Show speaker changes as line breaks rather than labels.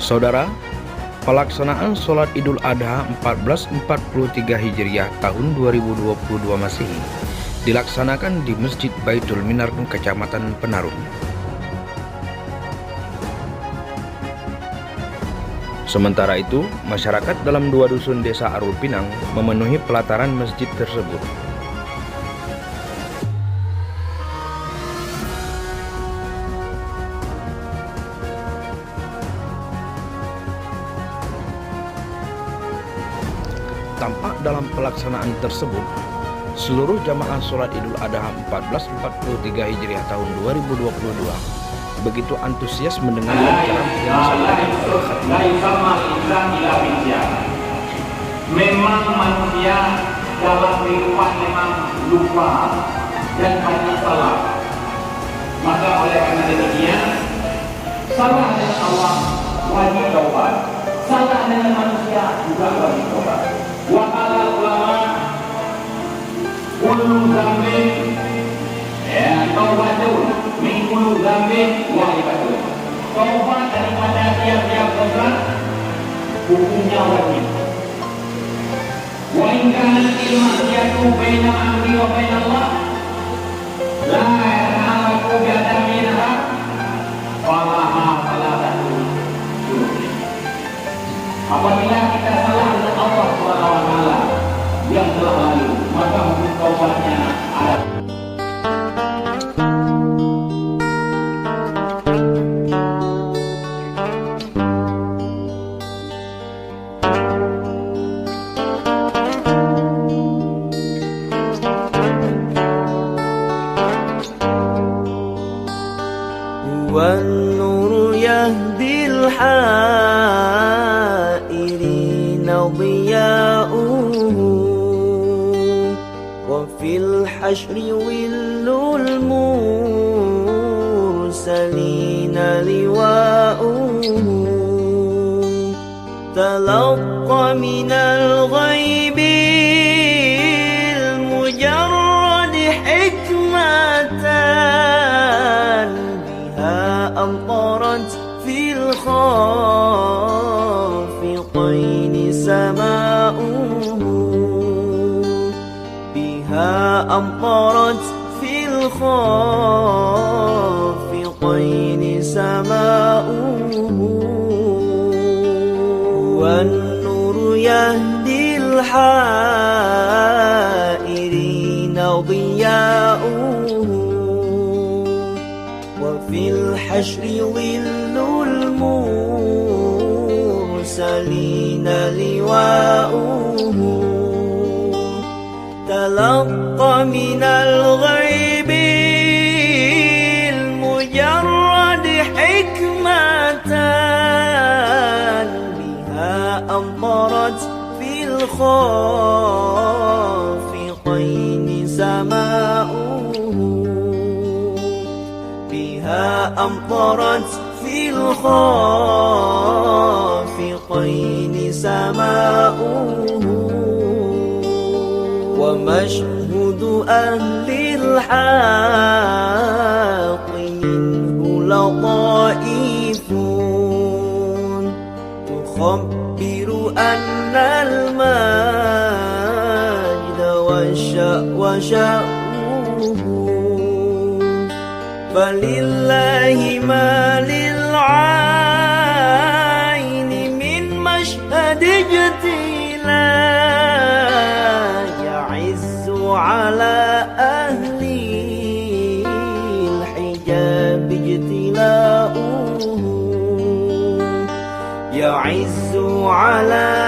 Saudara, pelaksanaan sholat Idul Adha 1443 Hijriah tahun 2022 Masehi dilaksanakan di Masjid Baitul Minar, Kecamatan Penarung. Sementara itu, masyarakat dalam 2 dusun desa Arul Pinang memenuhi pelataran masjid tersebut. Tampak dalam pelaksanaan tersebut, seluruh jamaah sholat Idul Adha 1443 Hijriah tahun 2022 begitu antusias mendengarkan ceramah yang disampaikan oleh khatib.
Memang manusia dalam kehidupan memang lupa dan banyak salah. Maka oleh karena demikian, salah dengan Allah wajib taubat, salah dengan manusia juga wajib taubat. Wakala ulama kullu dzambin taubatun min kullu dzambin wajibatun. Taubat daripada tiap-tiap dosa hukumnya wajib. Wa in kana al-ma'siyatu baina al-'abdi wa baina Allah la ya'lamu bi adamiha falaha salatatu. Apabila kita salah dengan Allah SWT yang telah lalu, maka hukum taubatnya ada.
والنور يهدي الحائرين ضياؤه وفي الحشر ول المرسلين لواؤه تلقى من الغيب المجرد حكمة أمطرت في الخافقين سماؤه بها أمطرت في الخافقين سماؤه والنور يهدي الحائرين ضياؤه وفي الحشر ظل المرسلين لواؤه تلقى من الغيب المجرد حكمة بها أمطرت في الخافقين سماؤه أمطرت في الخافقين سماؤه ومشهد أهل الحق منه لطائف تخبر أن المجد وشأوه فلله ما للعين من مشهد اجتلاء يعز على أهل الحجاب اجتلاؤه يعز على